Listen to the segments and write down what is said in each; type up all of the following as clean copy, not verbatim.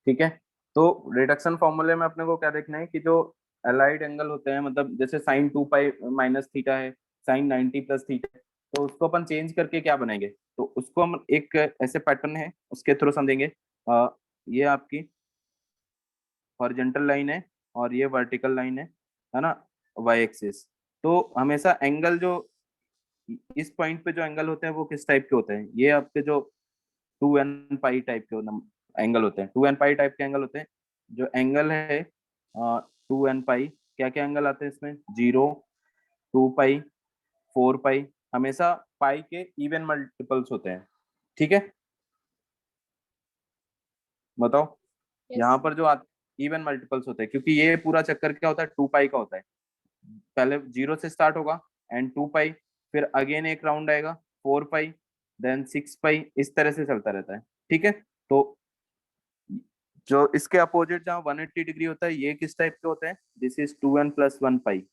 ठीक है। तो रिडक्शन फॉर्मूले में अपने को क्या देखना है कि जो अलाइड एंगल होते हैं, मतलब जैसे साइन 2 पाई माइनस थीटा है, साइन 90 प्लस थीटा है, तो उसको अपन चेंज करके क्या बनाएंगे, तो उसको हम एक ऐसे पैटर्न है उसके थ्रू समझेंगे। ये आपकी हॉरिजॉन्टल लाइन है और ये वर्टिकल लाइन है ना, वाई एक्सिस। तो हमेशा एंगल जो इस पॉइंट पे जो एंगल होते हैं वो किस टाइप के होते हैं, ये आपके जो 2n पाई टाइप के एंगल होते हैं, 2n पाई टाइप के एंगल होते हैं। जो एंगल है 2n पाई, क्या क्या एंगल आते हैं इसमें, 0, 2 पाई, 4 पाई, हमेशा पाई के इवन मल्टीपल्स होते हैं। ठीक है, बताओ। यस यहाँ सर। पर जो इवन मल्टीपल्स होते हैं, क्योंकि ये पूरा चक्कर क्या होता है, 2 पाई का होता है। पहले 0 से स्टार्ट होगा एंड 2 पाई, फिर अगेन एक राउंड आएगा 4 पाई, देन 6 पाई, इस तरह से चलता रहता है। ठीक है। तो जो इसके अपोजिट जहाँ 180 डिग्री होता है, ये किस टाइप के होते हैं, दिस इज 2n+1 पाई।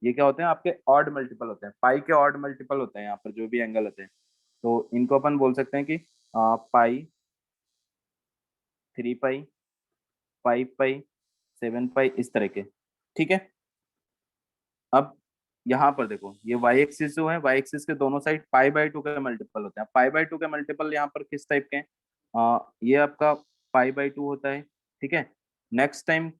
ये क्या होते हैं, आपके ऑड मल्टीपल होते हैं, पाई के ऑड मल्टीपल होते हैं यहाँ पर जो भी एंगल होते हैं। तो इनको अपन बोल सकते हैं कि पाई, 3 पाई, 5 पाई, 7 पाई, इस तरह के। ठीक है। अब यहाँ पर देखो, ये वाई एक्सिस जो है, वाई एक्सिस के दोनों साइड पाई/2 के मल्टीपल होते हैं। पाई/2 के मल्टीपल यहाँ पर किस टाइप के हैं, ये आपका पाई/2 होता है। ठीक है। नेक्स्ट टाइम,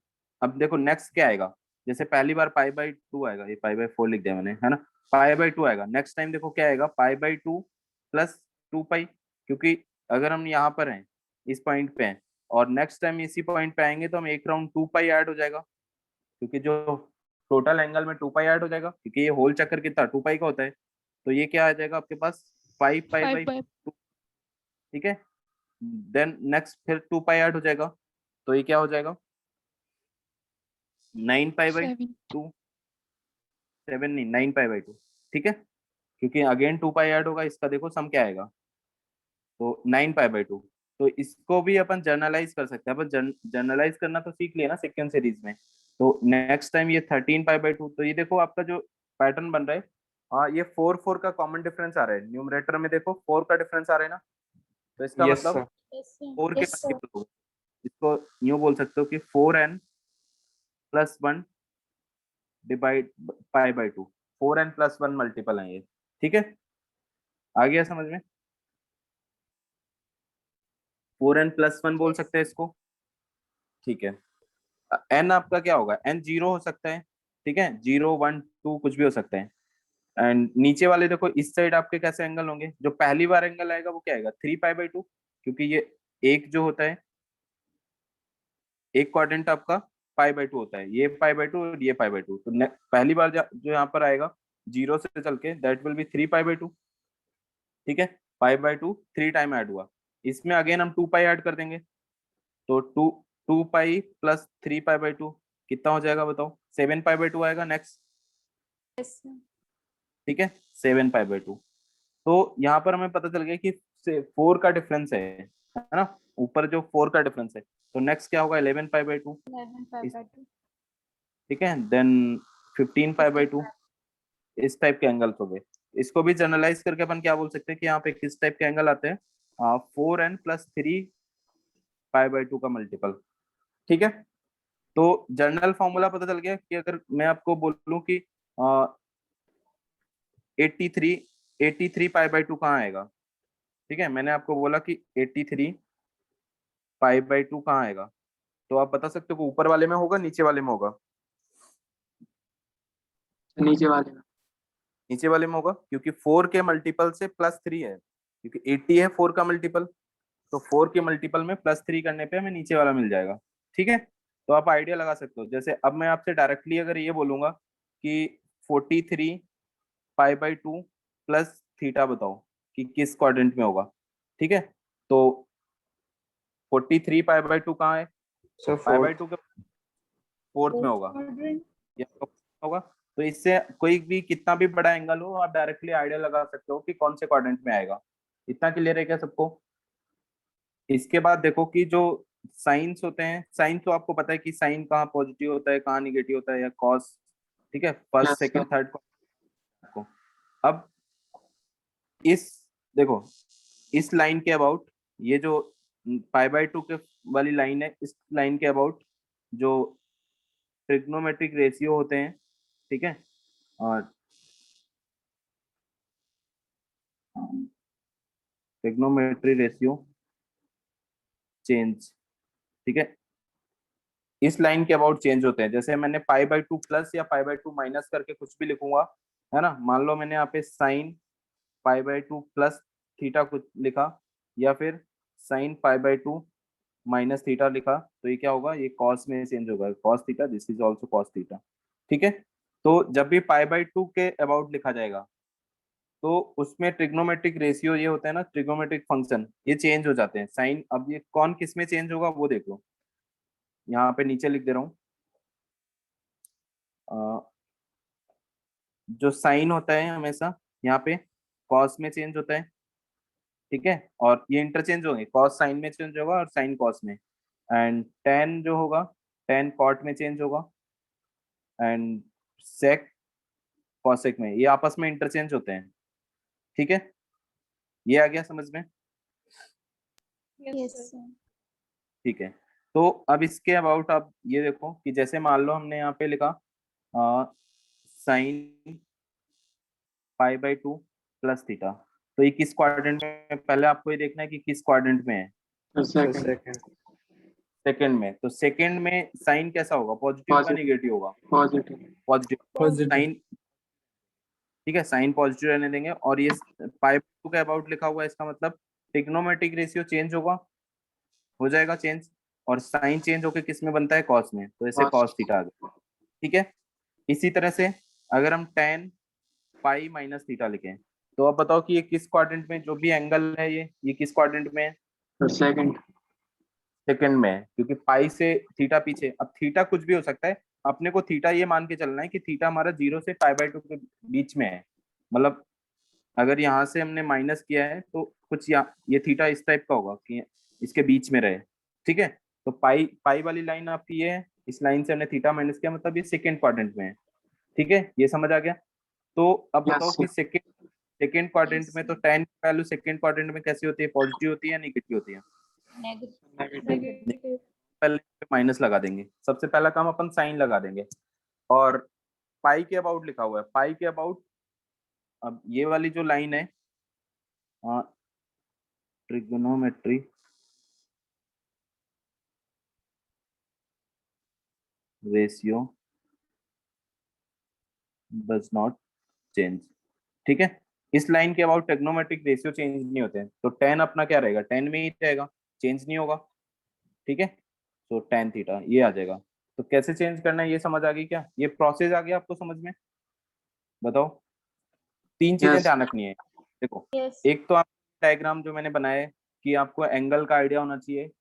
अब देखो नेक्स्ट क्या आएगा, जैसे पहली बार पाई/2 आएगा, ये पाई/4 लिख दिया मैंने, है ना। पाई/2 आएगा, नेक्स्ट टाइम देखो क्या आएगा, पाई/2 प्लस 2 पाई। क्योंकि अगर हम यहाँ पर हैं, इस पॉइंट पे हैं, और नेक्स्ट टाइम इसी पॉइंट पे आएंगे, तो हम एक राउंड 2 पाई ऐड हो जाएगा, क्योंकि जो टोटल एंगल में 2 पाई ऐड हो जाएगा, क्योंकि ये होल चक्कर कितना 2 पाई का होता है। तो ये क्या आ जाएगा आपके पास, 5 पाई फाइव बाई बाय 2। ठीक है। देन नेक्स्ट फिर 2 पाई ऐड हो जाएगा, तो ये क्या हो जाएगा, 9 पाई/2। 7। 7 नहीं, 9 पाई/2। ठीक है। क्योंकि अगेन 2 पाई ऐड होगा, इसका देखो सम क्या आएगा, तो 9 पाई/2। तो इसको भी अपन जर्नलाइज कर सकते हैं, अपन जर्नलाइज करना तो सीख लिया ना सेकेंड सीरीज में। तो नेक्स्ट टाइम ये 13 पाई/2। तो ये देखो आपका जो पैटर्न बन रहा है, हाँ, ये 4 4 का कॉमन डिफरेंस आ रहा है, न्यूमरेटर में देखो 4 का डिफरेंस आ रहा है ना। तो इसका यस मतलब सर। Yes sir. 4 के यस सर। मल्टीपल होगा। इसको यूं बोल सकते हो कि 4n+1 डिवाइड पाई/2, 4n+1 मल्टीपल है ये। ठीक है, आ गया समझ में, 4n+1 बोल यस। सकते हैं इसको। ठीक है। एन आपका क्या होगा, एन 0 हो सकता है, ठीक है, 0 1 2 कुछ भी हो सकता है। एंड नीचे वाले देखो, इस साइड आपके कैसे एंगल होंगे, जो पहली बार एंगल आएगा वो क्या आएगा, 3 पाई/2, क्योंकि ये एक जो होता है, एक क्वाड्रेंट आपका पाई/2 होता है, ये पाई/2 और ये पाई/2। तो पहली बार जो यहाँ पर आएगा 0 से चल के, दैट विल बी 3 पाई/2। ठीक है। पाई/2 3 टाइम ऐड हुआ, इसमें अगेन हम 2 पाई ऐड कर देंगे, तो 2 2 पाई प्लस 3 पाई/2 कितना हो जाएगा बताओ, 7 पाई/2 आएगा नेक्स्ट। Yes sir. ठीक है, 7 पाई/2। तो यहाँ पर हमें पता चल गया कि 4 का डिफरेंस है ना, ऊपर जो 4 का डिफरेंस है। तो नेक्स्ट क्या होगा, 11 पाई/2। 11 5 इस बाय 2। ठीक है, देन 15 पाई/2। 15। इस टाइप के एंगल्स हो गए। इसको भी जनरलाइज करके अपन क्या बोल सकते हैं कि यहाँ पे किस टाइप के एंगल आते हैं, 4n+3 पाई/2 का मल्टीपल। ठीक है। तो जनरल फॉर्मूला पता चल गया कि अगर मैं आपको बोलूं कि 83 83 पाई/2 कहाँ आएगा। ठीक है, मैंने आपको बोला कि 83 पाई/2 कहाँ आएगा, तो आप बता सकते हो कि ऊपर वाले में होगा नीचे वाले में होगा। नीचे वाले में। नीचे वाले में होगा, क्योंकि 4 के मल्टीपल से +3 है, क्योंकि 80 है 4 का मल्टीपल, तो 4 के मल्टीपल में +3 करने पे हमें नीचे वाला मिल जाएगा। ठीक है। तो आप आइडिया लगा सकते हो, जैसे अब मैं आपसे डायरेक्टली अगर ये बोलूंगा कि 43 पाई/2 प्लस थीटा बताओ कि किस क्वाड्रेंट में होगा। ठीक है। तो 43 पाई/2 कहाँ है, सर फोर्थ। पाई/2 के फोर्थ में फोर्थ होगा, क्वाड्रेंट। या होगा। तो इससे कोई भी कितना भी बड़ा एंगल हो, आप डायरेक्टली आइडिया लगा सकते हो कि कौन से क्वाड्रेंट में आएगा। इतना क्लियर है क्या सबको। इसके बाद देखो कि जो साइंस होते हैं, साइन तो आपको पता है कि साइन कहाँ पॉजिटिव होता है कहाँ निगेटिव होता है, या कॉस। ठीक है, first yes sir. Second third को। अब इस देखो, इस लाइन के अबाउट, ये जो पाई बाय टू के वाली लाइन है, इस लाइन के अबाउट जो ट्रिग्नोमेट्रिक रेशियो होते हैं, ठीक है, और ट्रिग्नोमेट्री रेशियो चेंज, ठीक है, इस लाइन के अबाउट चेंज होते हैं। जैसे मैंने पाई बाय टू प्लस या पाई बाय टू माइनस करके कुछ भी लिखूंगा, है ना, मान लो मैंने यहाँ पे sine pi by two plus theta कुछ लिखा, या फिर sine pi by two minus theta लिखा, तो ये क्या होगा, ये कॉस में चेंज होगा, cos theta, this is also cos theta, ठीक है। तो जब भी पाई बाय टू के अबाउट लिखा जाएगा, तो उसमें ट्रिग्नोमेट्रिक रेशियो ये होता है ना, ट्रिग्नोमेट्रिक फंक्शन, ये चेंज हो जाते हैं। साइन, अब ये कौन किस में चेंज होगा वो देखो, यहाँ पे नीचे लिख दे रहा हूँ। जो साइन होता है हमेशा यहाँ पे कॉस में चेंज होता है, ठीक है, और ये इंटरचेंज होंगे, कॉस साइन में चेंज होगा और साइन कॉस में। एंड टेन जो होगा, टेन कॉट में चेंज होगा, एंड सेक कॉसेक में, ये आपस में इंटरचेंज होते हैं, ठीक है, ये आ गया समझ में, Yes, sir. ठीक है। तो अब इसके अबाउट आप ये देखो कि जैसे मान लो हमने यहाँ पे लिखा sine pi by two plus theta, तो ये किस क्वाड्रेंट में, पहले आपको ये देखना है कि किस क्वाड्रेंट में है। सेकंड सेकंड में, तो सेकंड में साइन कैसा होगा, पॉजिटिव होगा Positive. नेगेटिव होगा, पॉजिटिव पॉजिटिव साइन, ठीक है, साइन पॉजिटिव रहने देंगे। और ये पाई टू के अबाउट लिखा हुआ है, इसका मतलब ट्रिग्नोमेट्रिक रेशियो चेंज होगा, हो जाएगा चेंज, और साइन चेंज होकर किस में बनता है, कॉस में, तो ऐसे कॉस थीटा आ गया, ठीक है। इसी तरह से अगर हम टेन पाई माइनस थीटा लिखें, तो अब बताओ कि ये किस क्वाड्रेंट में, जो भी एंगल है ये किस क्वाड्रेंट में है, सेकंड सेकंड में है, क्योंकि पाई से थीटा पीछे। अब थीटा कुछ भी हो सकता है, अपने को थीटा ये मान के चलना है कि थीटा हमारा 0 से पाई बाय टू के बीच में है, मतलब अगर यहाँ से हमने माइनस किया है तो कुछ ये थीटा इस टाइप का होगा कि इसके बीच में रहे, ठीक है। तो पाई पाई वाली लाइन आपकी ये है, इस लाइन से हमने थीटा माइनस किया, मतलब ये सेकेंड क्वाड्रेंट में है, ठीक है, ये समझ आ गया। तो अब बताओ यस कि सेकेंड क्वाड्रेंट में तो टेन की वैल्यू सेकेंड क्वाड्रेंट में कैसी होती है, पॉजिटिव होती है या नेगेटिव होती है, नेगेटिव पहले माइनस लगा देंगे, सबसे पहला काम अपन साइन लगा देंगे। और पाई के अबाउट लिखा हुआ है, पाई के अबाउट, अब ये वाली जो लाइन है, trigonometry ratio does not change, ठीक है, इस लाइन के अबाउट ट्रिग्नोमेट्रिक रेशियो चेंज नहीं होते हैं, तो टेन अपना क्या रहेगा, टेन में ही रहेगा, चेंज नहीं होगा, ठीक है। तो टेन थीटा ये आ जाएगा। तो कैसे चेंज करना है ये समझ आ गई क्या, ये प्रोसेस आ गया आपको समझ में, बताओ। तीन चीजें यस ध्यान रखनी है, देखो, Yes. एक तो आप डायग्राम जो मैंने बनाया है कि आपको एंगल का आइडिया होना चाहिए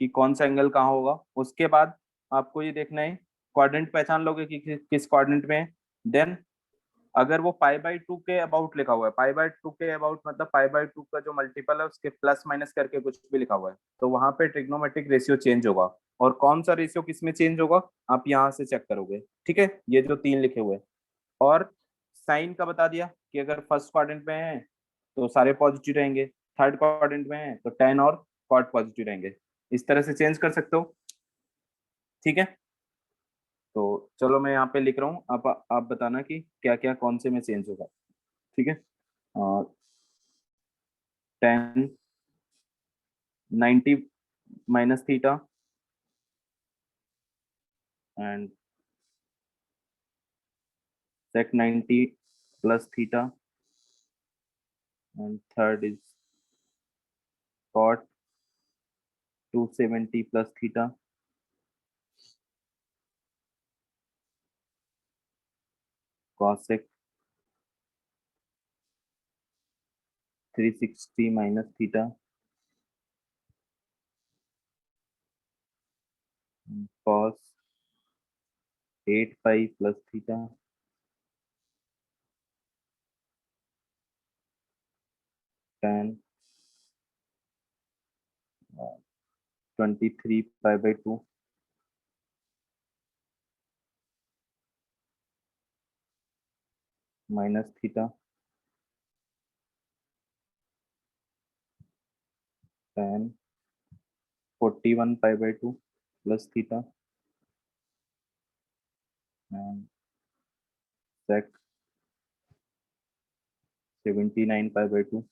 कि कौन सा एंगल कहाँ होगा, उसके बाद आपको ये देखना है क्वाड्रेंट पहचान लोगे कि किस क्वाड्रेंट में है। देन अगर वो पाई बाय टू के अबाउट लिखा हुआ है, पाई बाय टू के अबाउट मतलब पाई बाय टू का जो मल्टीपल है उसके प्लस माइनस करके कुछ भी लिखा हुआ है, तो वहां पे ट्रिग्नोमेट्रिक रेशियो चेंज होगा। और कौन सा रेशियो किस में चेंज होगा आप यहाँ से चेक करोगे, ठीक है, ये जो तीन लिखे हुए हैं। और साइन का बता दिया कि अगर फर्स्ट क्वाड्रेंट में है तो सारे पॉजिटिव रहेंगे, थर्ड क्वाड्रेंट में है तो टेन और कॉट पॉजिटिव रहेंगे, इस तरह से चेंज कर सकते हो, ठीक है। तो चलो मैं यहाँ पे लिख रहा हूँ, आप बताना कि क्या क्या कौन से में चेंज होगा, ठीक है। Ten 90 minus theta and sec 90 plus theta, and third is cot 270 plus theta, cosec 360 minus theta, and cos 8 pi plus theta, tan 23 pi by 2 minus theta, tan 41 pi by 2 plus theta and sec 79 pi by 2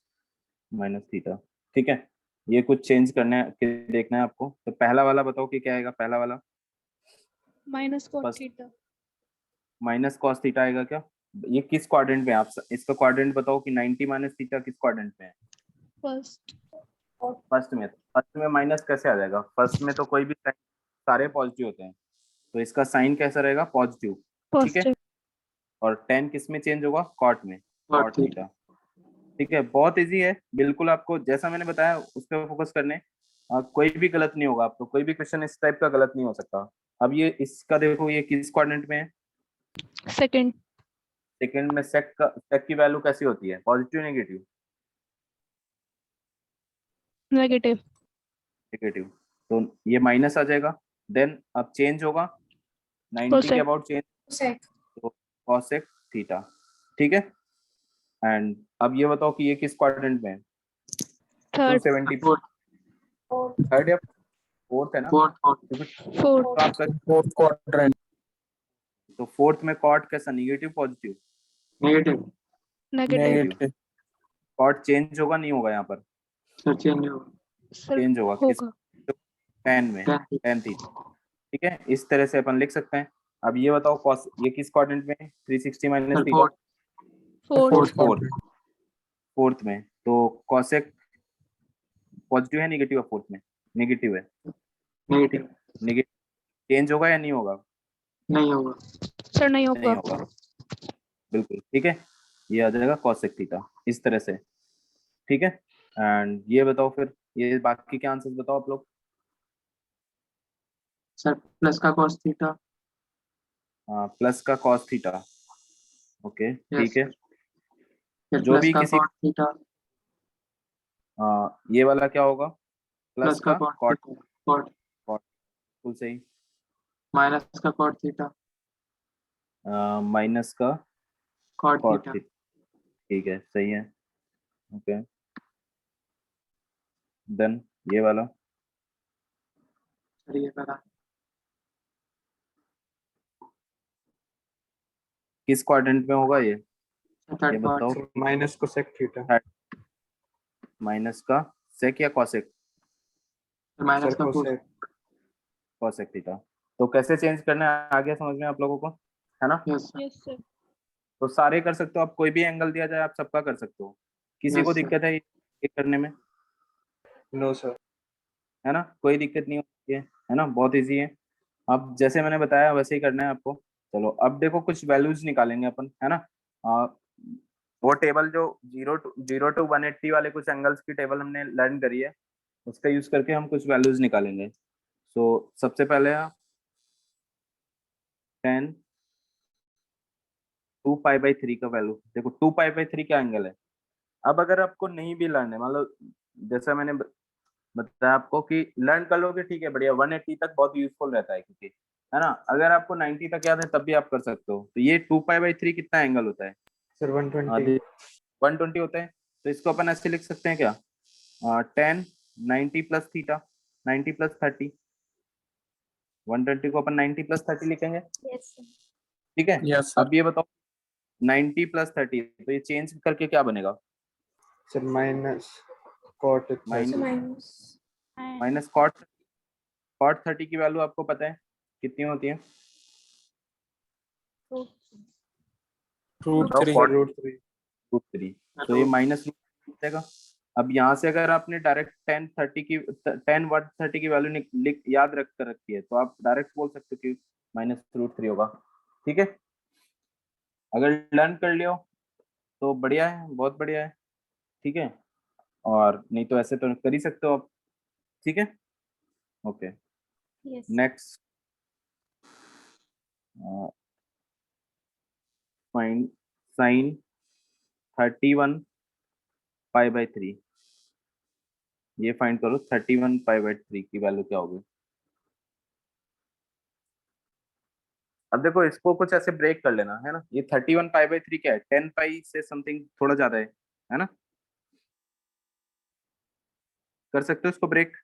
minus theta. ठीक है, ये कुछ change करना है कि देखना है आपको। तो पहला वाला बताओ कि क्या आएगा। पहला वाला माइनस कॉट बस थीटा। माइनस कॉस थीटा आएगा क्या? ये किस क्वाड्रेंट में है? आप इसका क्वाड्रेंट बताओ कि 90 माइनस थीटा किस क्वाड्रेंट में है? फर्स्ट। फर्स्ट में। फर्स्ट में माइनस कैसे आ जाएगा? फर्स्ट में तो कोई भी साइन सारे पॉजिटिव होते हैं, तो इसका साइन कैसा रहेगा? पॉजिटिव। ठीक है, पॉजिटिव। और टेन किस में चेंज होगा? कॉट में, Cot कॉट theta. थीटा। ठीक है, बहुत इजी है, बिल्कुल आपको जैसा मैंने बताया उस पर फोकस करने। कोई भी गलत नहीं होगा, आपको कोई भी क्वेश्चन इस टाइप का गलत नहीं हो सकता। अब ये इसका देखो, ये किस क्वाड्रेंट में है? सेकंड। सेकंड में। सेक की वैल्यू कैसी होती है? Positive negative? नेगेटिव। नेगेटिव, तो ये माइनस आ जाएगा। देन अब चेंज होगा 90 के कोसेक। About change, cosec. तो कॉसेक थीटा। ठीक है, एंड अब ये बताओ कि ये किस क्वाड्रेंट में है? थर्ड। 270 Fourth. थर्ड या फोर्थ है ना? Fourth. क्योंकि फोर्थ। तो आपका फोर्थ क्वाड्रेंट। तो फोर्थ में कॉट कैसा? Negative positive? Negative. Negative. Negative. Cot change होगा नहीं होगा? यहाँ पर Sir, change होगा. सर चेंज होगा किस? होगा। टेन में, Tan theta. Ten theta. ठीक है, इस तरह से अपन लिख सकते हैं। अब ये बताओ कॉस ये किस क्वाड्रेंट में है? 360 minus Sir, theta fourth. Fourth. Fourth fourth, quadrant. Fourth में। तो कॉसेक पॉजिटिव है नेगेटिव है? फोर्थ में नेगेटिव है। Negative. नेगेटिव चेंज होगा या नहीं होगा? नहीं होगा. सर नहीं नहीं होगा। होगा, बिल्कुल। ठीक है, ये आ जाएगा कॉसेक थीटा इस तरह से। ठीक है, एंड ये बताओ फिर, ये बाकी के आंसर्स बताओ आप लोग। Sir, plus का cos theta. प्लस का कॉस थीटा, ओके Yes, ठीक है। sir. फिर जो plus भी का किसी cot theta. ये वाला क्या होगा? प्लस Plus का का cot कॉट, theta. Cot. बिल्कुल सही। Minus का cot theta. माइनस का Cot कॉट theta. थीटा, ठीक है सही है। ओके, देन ये वाला Sir, ये वाला. किस क्वाड्रेंट में होगा? ये Third part. बताओ। Minus cosec theta. माइनस का सेक या कॉसेक? Minus सर का cos. कोसेक। Cosec theta. तो कैसे चेंज करना है आ गया समझ में आप लोगों को, है ना? Yes, sir. Yes sir. तो सारे कर सकते हो आप, कोई भी एंगल दिया जाए आप सबका कर सकते हो। किसी Yes, को sir. दिक्कत है ये करने में? No sir. है ना, कोई दिक्कत नहीं होती है ना, बहुत इजी है। अब जैसे मैंने बताया वैसे ही करना है आपको। चलो अब देखो कुछ वैल्यूज निकालेंगे अपन, है ना। आ, वो टेबल जो 0 to 180 वाले कुछ एंगल्स की टेबल हमने लर्न करी है, उसका यूज करके हम कुछ वैल्यूज निकालेंगे। सो सबसे पहले 10 2π/3 का वैल्यू देखो। 2π/3 क्या एंगल है? अब अगर आपको नहीं भी लर्न है, मान लो जैसा मैंने बताया आपको कि लर्न कर लोगे ठीक है बढ़िया, 180 तक बहुत यूजफुल रहता है क्योंकि, है ना। अगर आपको 90 तक याद है तब भी आप कर सकते हो। तो ये 2π/3 कितना एंगल होता है? सर 120। 120 होता है। तो इसको अपन ऐसे लिख सकते हैं क्या? 10 90 प्लस थीटा, 90 प्लस 30। 120 को अपन 90 प्लस 30 लिखेंगे, यस सर। ठीक है। Yes sir. अब ये बताओ 90 प्लस 30, तो ये चेंज करके क्या बनेगा? Sir minus cot minus minus minus cot 30 की वैल्यू आपको पता है कितनी होती है? रूट बताओ। 3 कॉट रूट 3। √3, तो ये माइनस हो जाएगा। अब यहाँ से अगर आपने डायरेक्ट 10 130 की वैल्यू लिख याद रख कर रखी है, तो आप डायरेक्ट बोल सकते हो कि -√3 होगा। ठीक है, अगर लर्न कर लियो तो बढ़िया है, बहुत बढ़िया है। ठीक है, और नहीं तो ऐसे तो कर ही सकते हो आप। ठीक है, okay. Yes. Next find sine 31π/3। ये फाइंड करो 31π/3 की वैल्यू क्या होगी। अब देखो इसको कुछ ऐसे ब्रेक कर लेना, है ना। ये 31π/3 क्या है? 10π से समथिंग थोड़ा ज्यादा है ना। कर सकते हो इसको ब्रेक।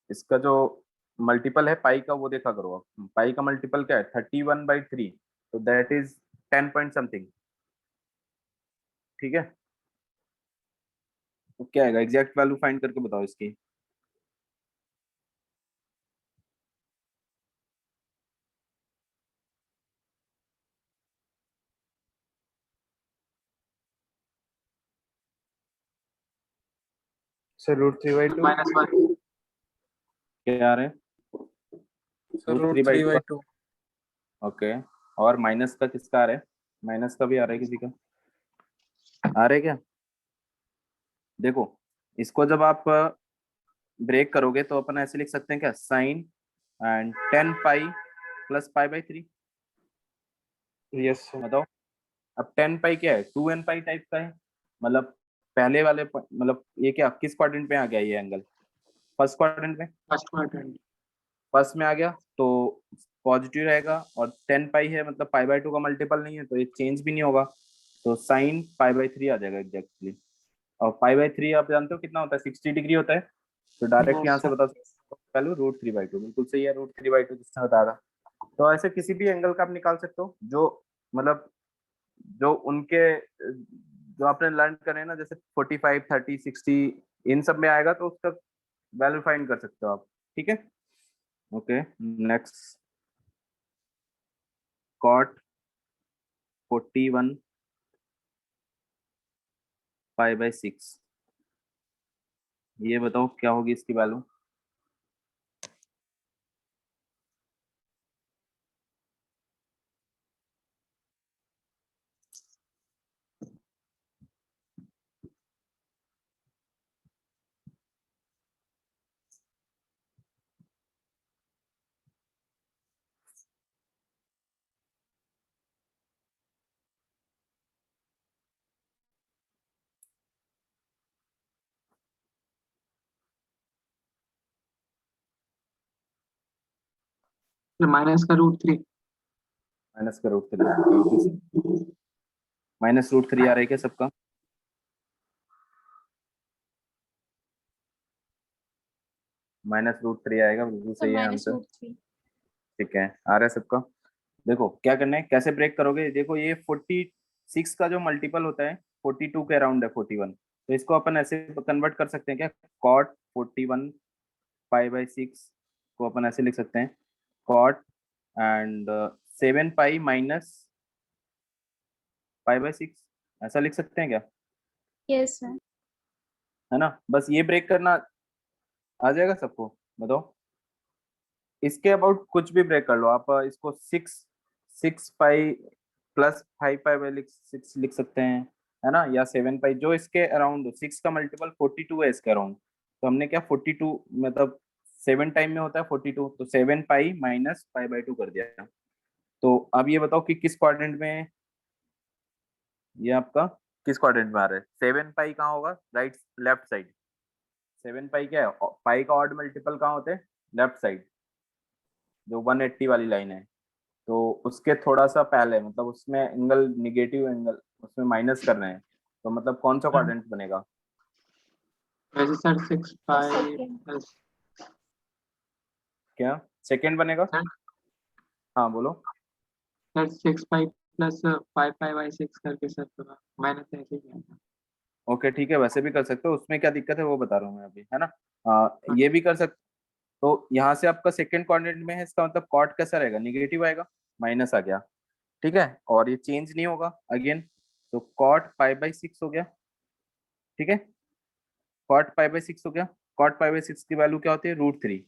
इसका जो मल्टीपल है पाई का वो देखा करो आप। पाई का मल्टीपल क्या है 31/3, तो दैट इज 10 पॉइंट समथिंग। ठीक है, तो क्या आएगा एग्जैक्ट वैल्यू फाइंड करके बताओ इसकी। सर √3/2. -1 क्या आ रहे हैं सर √3/2 का? √3/2. ओके, और माइनस का किसका आ रहा है? माइनस का भी आ रहा है किसी का? आ रहा है क्या? देखो, इसको जब आप ब्रेक करोगे तो अपन ऐसे लिख सकते हैं क्या, साइन एंड 10 पाई प्लस पाई/3। Yes sir. बताओ, अब 10 पाई क्या है, 2n पाई टाइप का है। मतलब पहले वाले मतलब ये क्या किस क्वाड्रेंट में आ गया ये एंगल? फर्स्ट क्वाड्रेंट में। First quadrant. फर्स्ट में आ गया तो पॉजिटिव रहेगा, और 10 पाई है मतलब पाई/2 का मल्टीपल नहीं है तो ये चेंज भी नहीं होगा, तो साइन पाई/3 आ जाएगा एग्जैक्टली। और पाई/3 आप जानते हो कितना होता है, 60 डिग्री होता है। तो डायरेक्ट नो यहाँ से सर. बता सकते हो वैल्यू √3/2, बिल्कुल सही है, √3/2 जिसने बताया था। तो ऐसे किसी भी एंगल का आप निकाल सकते हो जो मतलब जो उनके जो आपने लर्न करे ना, जैसे 45, 30, 60 इन सब में आएगा तो उसका वैल्यू फाइंड कर सकते हो आप। ठीक है, ओके नेक्स्ट। कॉट 41 पाई/6, ये बताओ क्या होगी इसकी वैल्यू? माइनस का √3। -√3, -√3 आ रहा है क्या सबका? -√3 आएगा, बिल्कुल सर सही है आंसर। -√3. ठीक है, आ रहा है सबका। देखो क्या करना है, कैसे ब्रेक करोगे। देखो ये 46 का जो मल्टीपल होता है 42 के अराउंड है 41, तो इसको अपन ऐसे कन्वर्ट कर सकते हैं क्या, कॉट 41 पाई/6 को अपन ऐसे लिख सकते हैं, कॉट एंड 7 पाई माइनस पाई/6, ऐसा लिख सकते हैं क्या? Yes sir. है ना, बस ये ब्रेक करना आ जाएगा सबको। बताओ, इसके अबाउट कुछ भी ब्रेक कर लो आप। इसको 6 पाई प्लस 5 पाई/6 लिख सकते हैं, है ना, या 7 पाई, जो इसके अराउंड 6 का मल्टीपल 42 है इसके अराउंड। तो हमने क्या 42 मतलब 7 टाइम में होता है 42, तो 7 पाई माइनस पाई/2 कर दिया। तो अब ये बताओ कि किस क्वाड्रेंट में ये आपका किस क्वाड्रेंट में आ रहा है? 7 पाई कहाँ होगा, राइट लेफ्ट साइड। 7 पाई क्या है, पाई का ऑड मल्टीपल कहाँ होते हैं, लेफ्ट साइड, जो 180 वाली लाइन है। तो उसके थोड़ा सा पहले, मतलब उसमें एंगल निगेटिव एंगल उसमें माइनस कर रहे हैं, तो मतलब कौन सा क्वाड्रेंट बनेगा? वैसे सर 6 पाई Second. प्लस क्या सेकंड बनेगा? हाँ बोलो। सर 6 पाई प्लस 5 पाई/6 करके सर थोड़ा मैंने तो ऐसे ही किया था। ओके ठीक है, वैसे भी कर सकते हो, उसमें क्या दिक्कत है वो बता रहा हूँ मैं अभी, है ना। हाँ, ये भी कर सकते। तो यहाँ से आपका सेकंड क्वाड्रेंट में है, इसका मतलब कॉट कैसा रहेगा, निगेटिव आएगा, माइनस आ गया। ठीक है, और ये चेंज नहीं होगा अगेन, तो कॉट पाई/6 हो गया। ठीक है, कॉट पाई/6 हो गया। कॉट पाई/6 की वैल्यू क्या होती है, √3,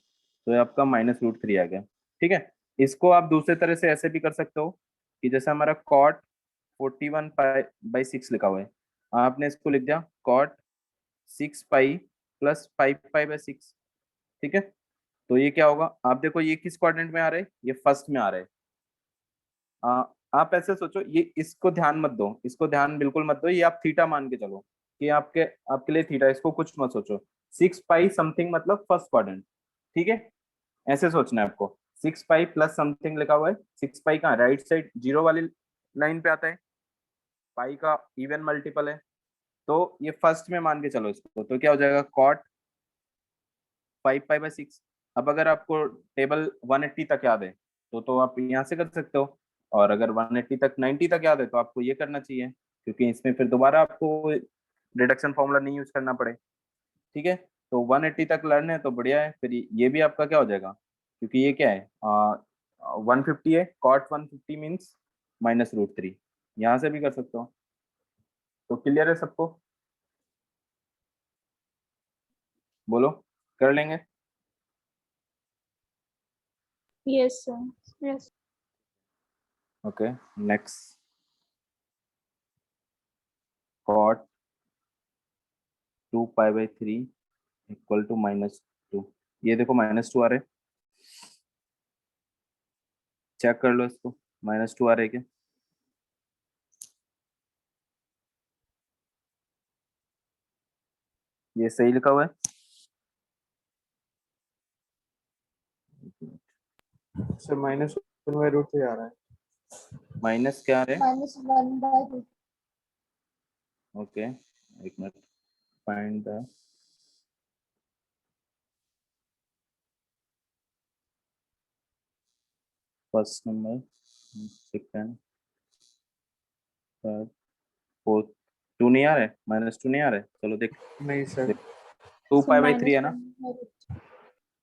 तो ये आपका -√3 आ गया। ठीक है, इसको आप दूसरे तरह से ऐसे भी कर सकते हो कि जैसे हमारा कॉट 41 पाई/6 लिखा हुआ है, आपने इसको लिख दिया कॉट 6 पाई प्लस 5 पाई/6। ठीक है, तो ये क्या होगा, आप देखो ये किस क्वाड्रेंट में आ रहा है, ये फर्स्ट में आ रहा है। आ, आप ऐसे सोचो, ये इसको ध्यान मत दो, इसको ध्यान बिल्कुल मत दो, ये आप थीटा मान के चलो कि आपके आपके लिए थीटा, इसको कुछ मत सोचो। 6 पाई समथिंग मतलब फर्स्ट क्वाड्रेंट। ठीक है, ऐसे सोचना है आपको। 6 पाई प्लस समथिंग लिखा हुआ है, 6 पाई का राइट साइड जीरो वाली लाइन पे आता है, पाई का इवन मल्टीपल है, तो ये फर्स्ट में मान के चलो इसको, तो क्या हो जाएगा, कॉट 5 पाई/6। अब अगर आपको टेबल 180 तक याद है तो आप यहाँ से कर सकते हो, और अगर 180 तक 90 तक याद है तो आपको ये करना चाहिए, क्योंकि इसमें फिर दोबारा आपको रिडक्शन फॉर्मूला नहीं यूज करना पड़े। ठीक है, तो 180 तक लर्न है तो बढ़िया है, फिर ये भी आपका क्या हो जाएगा, क्योंकि ये क्या है 150 है, कॉट 150 मीन्स -√3, यहाँ से भी कर सकते हो। तो क्लियर है सबको, बोलो, कर लेंगे। Yes, sir. Yes. Okay, next, cot 2π/3 equal to -2। ये देखो -2 आ रहे, चेक कर लो इसको, -2 आ रहे क्या? ये सही लिखा हुआ है? सर -1/√3 आ रहा है। माइनस क्या आ रहे हैं? -1/√3। ओके, एक minute, find the first number, second, third, fourth. 2 नहीं आ रहा है, -2 नहीं आ रहा है, चलो देख, नहीं सर। 2π/3 है ना, -1/√3.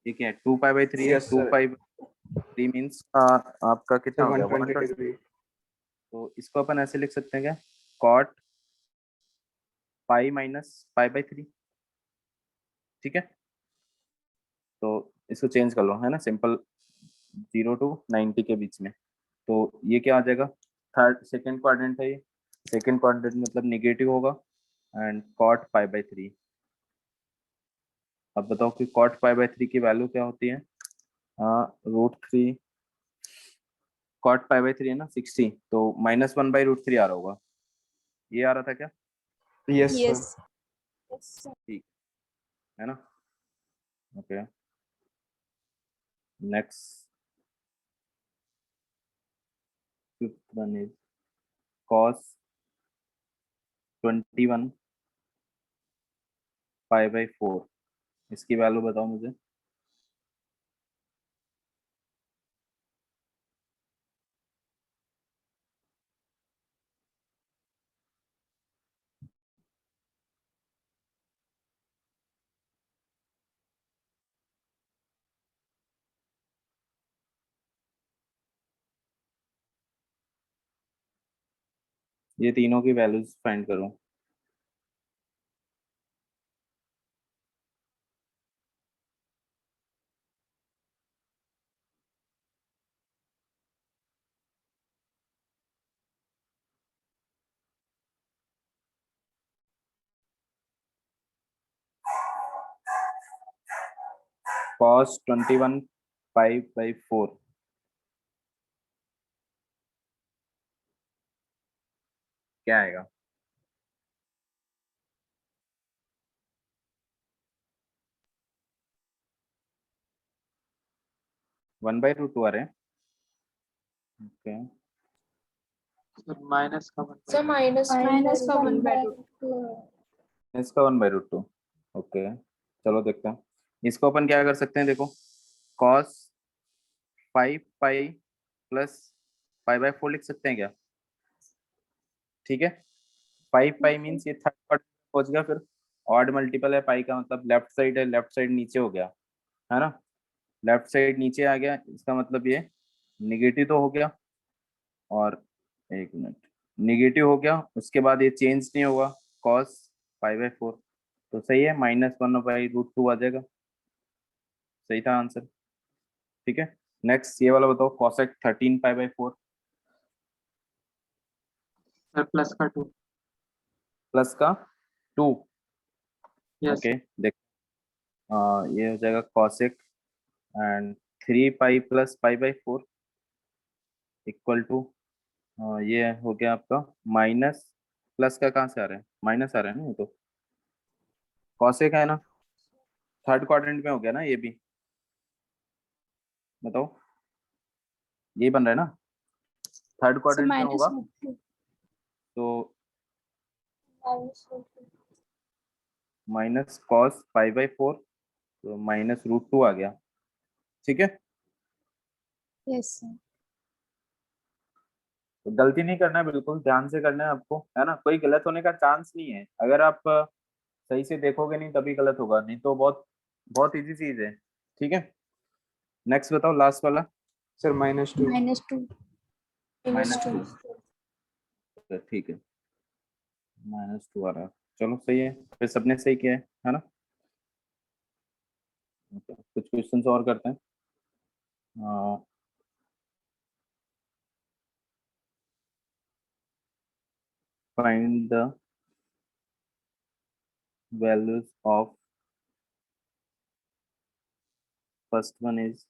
ठीक है, 2π/3 है, Yes, sir. 2π/3 मीन्स आपका कितना सर हो गया, 120 120। डिग्री। तो इसको अपन ऐसे लिख सकते हैं क्या, कॉट पाई माइनस π/3, ठीक है। तो इसको चेंज कर लो, है ना, सिंपल, 0 to 90 के बीच में। तो ये क्या आ जाएगा, थर्ड सेकंड क्वाड्रेंट है ये, सेकंड क्वाड्रेंट मतलब नेगेटिव होगा, एंड कॉट π/3। अब बताओ कि कॉट π/3 की वैल्यू क्या होती है, √3, कॉट π/3 है ना 60, तो -1/√3 आ रहा होगा, ये आ रहा था क्या? Yes, sir. Yes. Yes, sir. ठीक है ना, okay, next, fifth one is cos 21 π/4, इसकी वैल्यू बताओ मुझे। ये तीनों की वैल्यूज फाइंड करो। cos 21 π/4 क्या आएगा? (1/√2) आ रहे हैं, ओके, सर माइनस का 1/2। सर Minus का 1/2. इसका 1/√2, ओके, चलो देखते हैं, इसको अपन क्या कर सकते हैं, देखो, cos 5π प्लस π/4 लिख सकते हैं क्या? ठीक है, 5π मीन्स ये थर्ड पार्ट पहुंच गया, फिर ऑड मल्टीपल है पाई का, मतलब लेफ्ट साइड है, लेफ्ट साइड नीचे हो गया, है ना, लेफ्ट साइड नीचे आ गया, इसका मतलब ये निगेटिव तो हो गया, और एक मिनट, निगेटिव हो गया, उसके बाद ये चेंज नहीं होगा, cos π/4, तो सही है, -1/√2 आ जाएगा, सही था आंसर, ठीक है। नेक्स्ट ये वाला बताओ, cosec 13 π/4, सर प्लस का 2। प्लस का 2, यस ओके, देख, ये हो जाएगा cosec and 3π plus π/4 equal to, ये हो गया आपका माइनस, प्लस का कहाँ से आ रहा है, माइनस आ रहा है ना, ये तो cosec है ना, थर्ड क्वाड्रेंट में हो गया ना ये भी, बताओ, यही बन रहा है ना, थर्ड So क्वाड्रेंट में होगा, -√2. तो माइनस cos π/4, तो -√2 आ गया, ठीक है, Yes, sir. तो गलती नहीं करना है, बिल्कुल ध्यान से करना है आपको, है ना, कोई गलत होने का चांस नहीं है, अगर आप सही से देखोगे नहीं तभी गलत होगा, नहीं तो बहुत बहुत इजी चीज है। ठीक है, नेक्स्ट बताओ, लास्ट वाला। सर -2। -2. -2, ठीक है, -2 आ रहा है, चलो सही है, फिर सबने सही किया है ना। कुछ क्वेश्चंस और करते हैं। Find the values of, first one is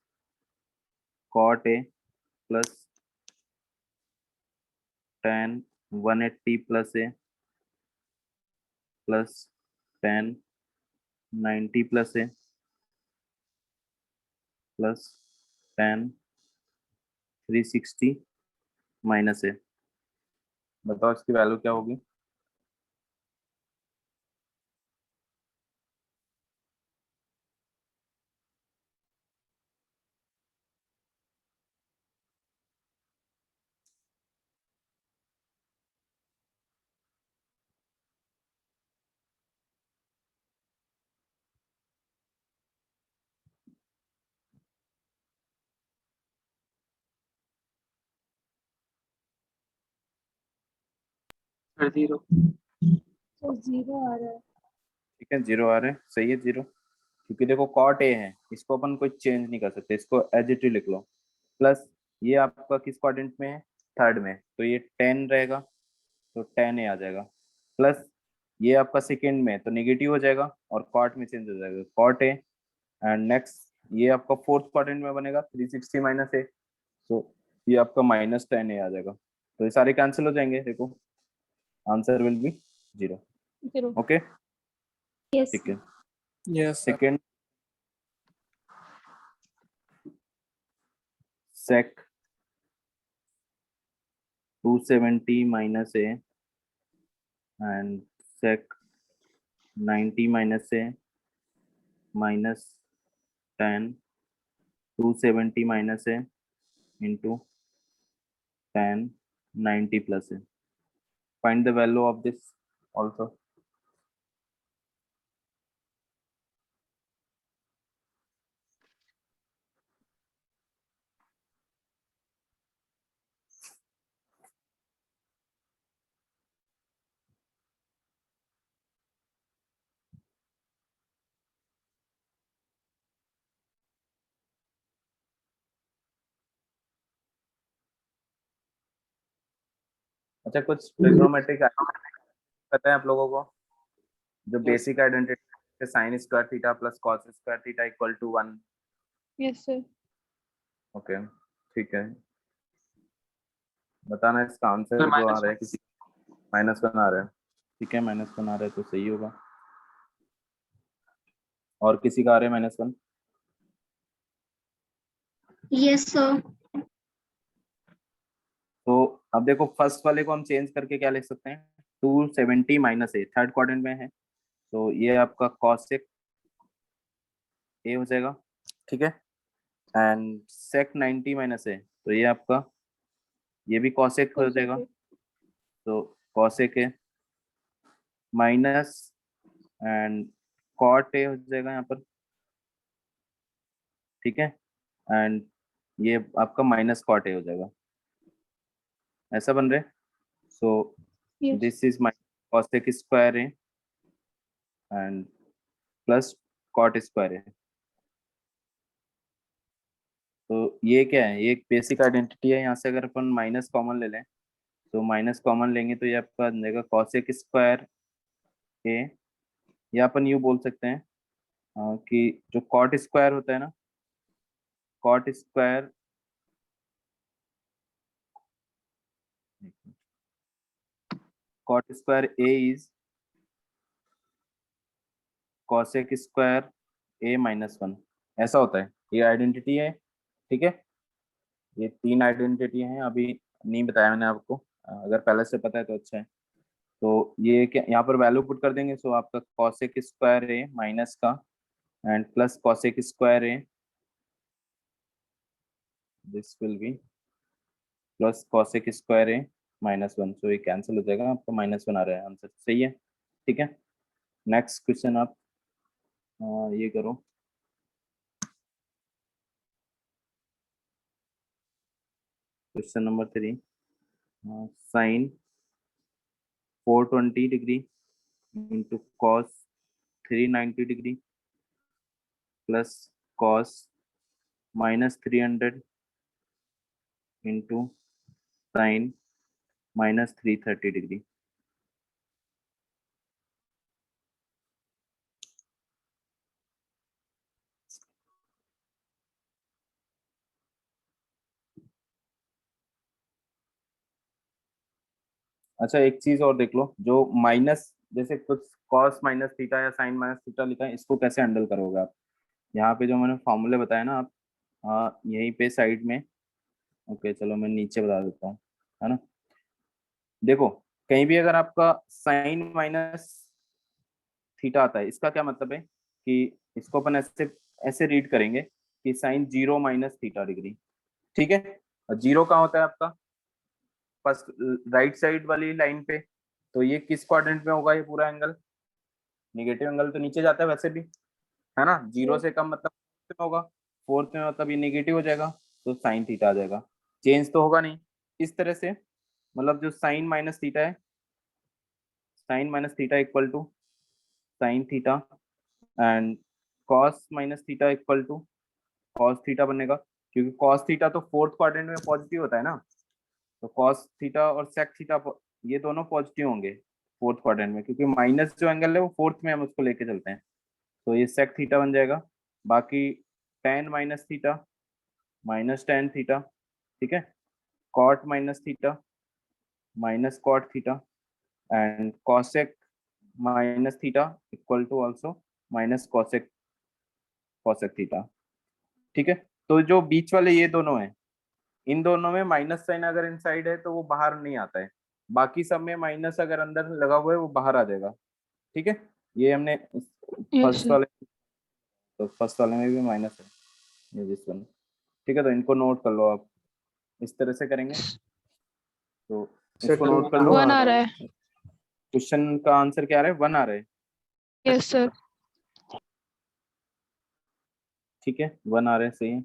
cot A plus tan 180 plus A plus tan 90 plus A plus tan 360 minus A। बताओ इसकी वैल्यू क्या होगी। सर 0। So 0 आ रहा है. ठीक है, 0 आ रहे हैं, सही है 0, क्योंकि देखो कॉट ए है, इसको अपन कोई चेंज नहीं कर सकते, इसको एज इट इज लिख लो। प्लस ये आपका किस क्वाड्रेंट में है, थर्ड में, तो ये 10 रहेगा, तो 10 ए आ जाएगा। प्लस ये आपका सेकेंड में है, तो नेगेटिव हो जाएगा और कॉट में चेंज हो जाएगा, कॉट ए। एंड नेक्स्ट ये आपका फोर्थ क्वाड्रेंट में बनेगा 360 माइनस ए, तो ये आपका -10 ए आ जाएगा, तो ये सारे कैंसिल हो जाएंगे, देखो answer will be 0। 0. Okay, Yes. ठीक है, yes sir. Second sec 270 minus a and sec 90 minus a minus tan 270 minus a into tan 90 plus a. Find the value of this also. अच्छा, कुछ ट्रिग्नोमेट्रिक पता है आप लोगों को, जो basic identity, sine square theta plus cos square theta equal to 1। Yes, sir. Okay, ठीक है, बताना इसका आंसर सर जो आ रहा है, -1। किसी -1 आ रहा है, ठीक है, -1 आ रहा है तो सही होगा, और किसी का आ रहा है -1। Yes, sir. तो अब देखो फर्स्ट वाले को हम चेंज करके क्या लिख सकते हैं, 270 माइनस ए, थर्ड क्वाड्रेंट में है, तो ये आपका कॉसेक ए हो जाएगा, ठीक है। एंड सेक 90 माइनस ए, तो ये आपका, ये भी कॉसेक हो जाएगा, तो cosec A minus and cot A हो जाएगा यहाँ पर, ठीक है। एंड ये आपका माइनस कॉट ए हो जाएगा, ऐसा बन रहा है। So Yes. This is minus cosec square A and plus cot square A. तो ये क्या है, ये एक बेसिक आइडेंटिटी है, यहाँ से अगर अपन माइनस कॉमन ले लें, तो माइनस कॉमन लेंगे तो ये आपका आ जाएगा कॉसेक स्क्वायर ए, या अपन यूँ बोल सकते हैं कि जो कॉट स्क्वायर होता है ना, cot square, cot square A is cosec square A -1, ऐसा होता है, ये आइडेंटिटी है, ठीक है। ये 3 आइडेंटिटी हैं, अभी नहीं बताया मैंने आपको, अगर पहले से पता है तो अच्छा है। तो ये क्या, यहाँ पर वैल्यू पुट कर देंगे, सो आपका कॉसेक स्क्वायर ए माइनस का and plus cosec square A this will be plus cosec square A -1, so ये कैंसिल हो जाएगा, आपका -1 आ रहा है आंसर, सही है। ठीक है, नेक्स्ट क्वेश्चन आप ये करो। Question number 3, sine 420 degree into cos 390 degree plus cos -300 into sine -330 degree. अच्छा, एक चीज और देख लो, जो माइनस जैसे कुछ कॉस माइनस थीटा या साइन माइनस थीटा लिखा है, इसको कैसे हैंडल करोगे आप? यहाँ पे जो मैंने फॉर्मूले बताया ना, आप यहीं पे साइड में, ओके चलो मैं नीचे बता देता हूँ, है ना। देखो, कहीं भी अगर आपका साइन माइनस थीटा आता है, इसका क्या मतलब है कि इसको अपन ऐसे ऐसे रीड करेंगे कि साइन 0 माइनस थीटा डिग्री। ठीक है, और 0 कहाँ होता है आपका? फर्स्ट राइट साइड वाली लाइन पे। तो ये किस क्वाड्रेंट में होगा ये पूरा एंगल? नेगेटिव एंगल तो नीचे जाता है वैसे भी, है ना। 0 से कम मतलब फोर्थ में होगा, फोर्थ में मतलब ये नेगेटिव हो जाएगा, तो साइन थीटा आ जाएगा, चेंज तो होगा नहीं। इस तरह से मतलब जो साइन माइनस थीटा है, sine minus theta equal to sine theta, and cos minus theta equal to cos theta बनेगा, क्योंकि कॉस थीटा तो फोर्थ क्वाड्रेंट में पॉजिटिव होता है ना। तो कॉस थीटा और सेक थीटा ये दोनों पॉजिटिव होंगे फोर्थ क्वाड्रेंट में, क्योंकि माइनस जो एंगल है वो फोर्थ में हम उसको लेके चलते हैं, तो ये सेक थीटा बन जाएगा। बाकी tan minus theta minus tan theta, ठीक है, cot minus theta minus cot theta, and cosec minus theta equal to also minus cosec cosec theta. ठीक है, तो जो बीच वाले ये दोनों हैं, इन दोनों में माइनस साइन अगर इनसाइड है तो वो बाहर नहीं आता है, बाकी सब में माइनस अगर अंदर लगा हुआ है वो बाहर आ जाएगा। ठीक है, ये हमने Yes, फर्स्ट sir. वाले, तो फर्स्ट वाले में भी माइनस है, ये दिस वन। ठीक है, तो इनको नोट कर लो आप, इस तरह से करेंगे तो सर इसको टू नोट कर लो। One आ रहा है. क्वेश्चन का आंसर क्या आ रहा है? 1 आ रहा है। Yes, sir. ठीक है, 1 आ रहा है, सही है।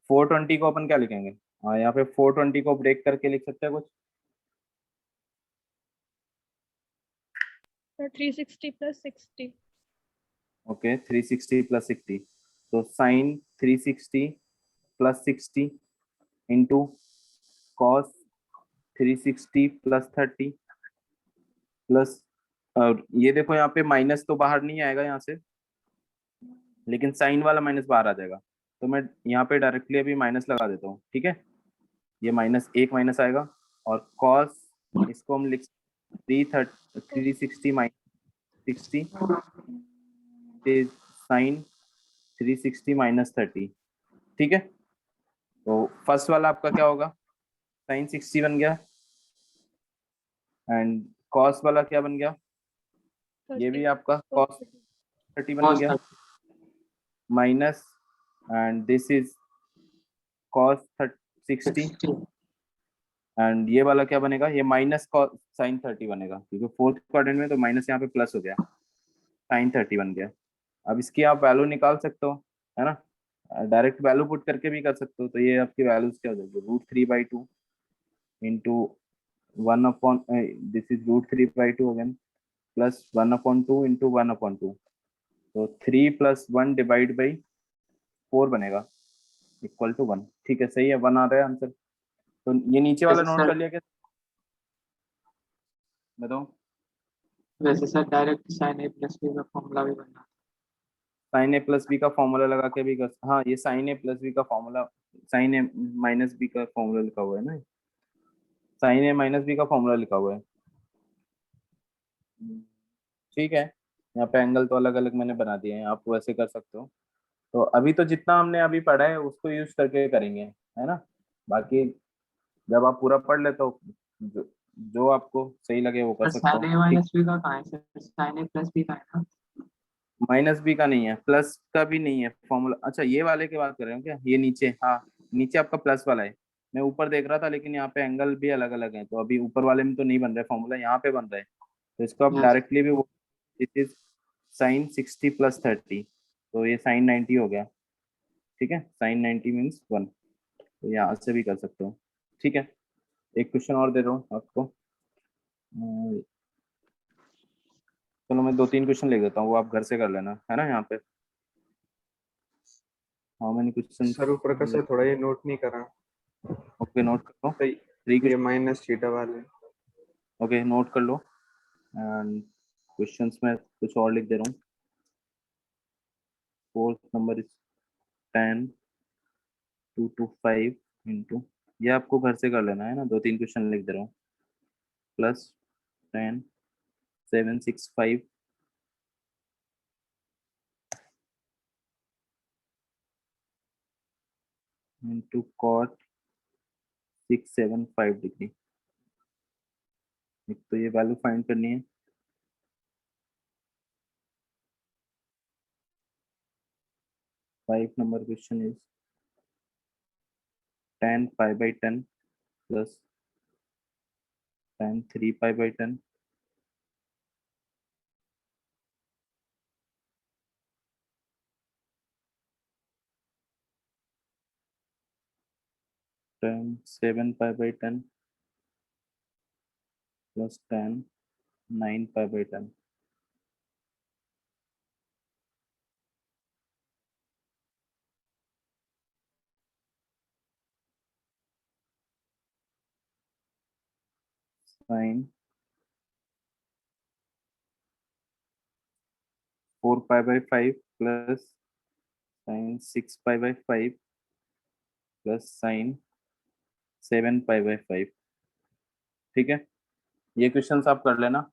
420 को अपन क्या लिखेंगे? हाँ, यहाँ पे 420 को ब्रेक करके लिख सकते हैं कुछ। Sir, 360 plus 60. ओके, 360 प्लस 60, तो sine 360 plus 60 into cos 360 plus 30 plus, और ये देखो यहाँ पे माइनस तो बाहर नहीं आएगा यहाँ से, लेकिन साइन वाला माइनस बाहर आ जाएगा, तो मैं यहाँ पे डायरेक्टली अभी माइनस लगा देता हूँ। ठीक है, ये माइनस एक माइनस आएगा, और कॉस इसको हम लिख 360 माइनस 60 साइन 360 माइनस 30। ठीक है, तो फर्स्ट वाला आपका क्या होगा? साइन 60 बन गया, एंड कॉस वाला क्या बन गया? ये भी आपका कॉस 30 बन cos गया, 30 minus, and this is cos 60, 60 and ये वाला क्या बनेगा? ये माइनस साइन 30 बनेगा, क्योंकि फोर्थ क्वाड्रेंट में तो माइनस यहाँ पे प्लस हो गया, साइन 30 बन गया। अब इसकी आप वैल्यू निकाल सकते हो, है ना, डायरेक्ट वैल्यू पुट करके भी कर सकते हो। तो ये आपकी वैल्यूज क्या हो जाएगी? √3/2 into 1/, this is √3/2 again, plus 1/2 into 1/2, तो 3 + 1 डिवाइड बाई 4 बनेगा इक्वल टू 1। ठीक है, सही है, 1 आ रहा है आंसर। तो ये नीचे वाला वैसे नोट कर सर लिया क्या? बताओ। वैसे सर डायरेक्ट साइन ए प्लस बी का फॉर्मूला भी बनना। साइन ए प्लस बी का फॉर्मूला लगा के भी कर, हाँ, ये साइन ए प्लस बी का फॉर्मूला, साइन ए माइनस बी का फॉर्मूला लिखा हुआ है ना, साइन ए माइनस बी का फॉर्मूला लिखा हुआ है। ठीक है, यहाँ पे एंगल तो अलग अलग मैंने बना दिए हैं, आप वैसे कर सकते हो। तो अभी तो जितना हमने अभी पढ़ा है उसको यूज करके करेंगे, है ना। बाकी जब आप पूरा पढ़ ले तो जो आपको सही लगे वो कर सर सकते साइन हो। ए ठीक, माइनस बी का कहाँ है सर? साइन ए प्लस बी का है ना? माइनस बी का नहीं है, प्लस का भी नहीं है फॉर्मूला। अच्छा, ये वाले की बात कर रहे हो क्या? ये नीचे, हाँ, नीचे आपका प्लस वाला है, मैं ऊपर देख रहा था लेकिन यहाँ पे एंगल भी अलग अलग है, तो अभी ऊपर वाले में तो नहीं बन रहा है फॉर्मूला, यहाँ पे बन रहा है, तो इसको आप Yes. डायरेक्टली भी, इट इज साइन 60 प्लस 30, तो ये साइन 90 हो गया। ठीक है, साइन 90 मीन्स 1, तो यहाँ से भी कर सकते हो। ठीक है, एक क्वेश्चन और दे रहा हूँ आपको। चलो मैं 2-3 क्वेश्चन लिख देता हूँ, वो आप घर से कर लेना, है ना। यहाँ पे हाउ मेनी क्वेश्चन? सर ऊपर का सर थोड़ा ये नोट नहीं करा। ओके, नोट कर लो। तो 3 ये क्वेश्चन, माइनस थीटा वाले। ओके नोट कर लो। एंड क्वेश्चंस में कुछ और लिख दे रहा हूँ। Fourth number is 10 2 to 5 into, ये आपको घर से कर लेना है ना, 2-3 क्वेश्चन लिख दे रहा हूँ। Plus 10 765 into cot 675 degree. एक तो ये वैल्यू फाइंड करनी है। Five number question is tan pi by 10 plus tan 3 pi by 10 tan 7 pi by 10 plus tan 9 pi by 10। Sine 4 pi by 5 plus sine 6 pi by 5 plus sine 7 pi by 5। ठीक है, ये questions आप कर लेना।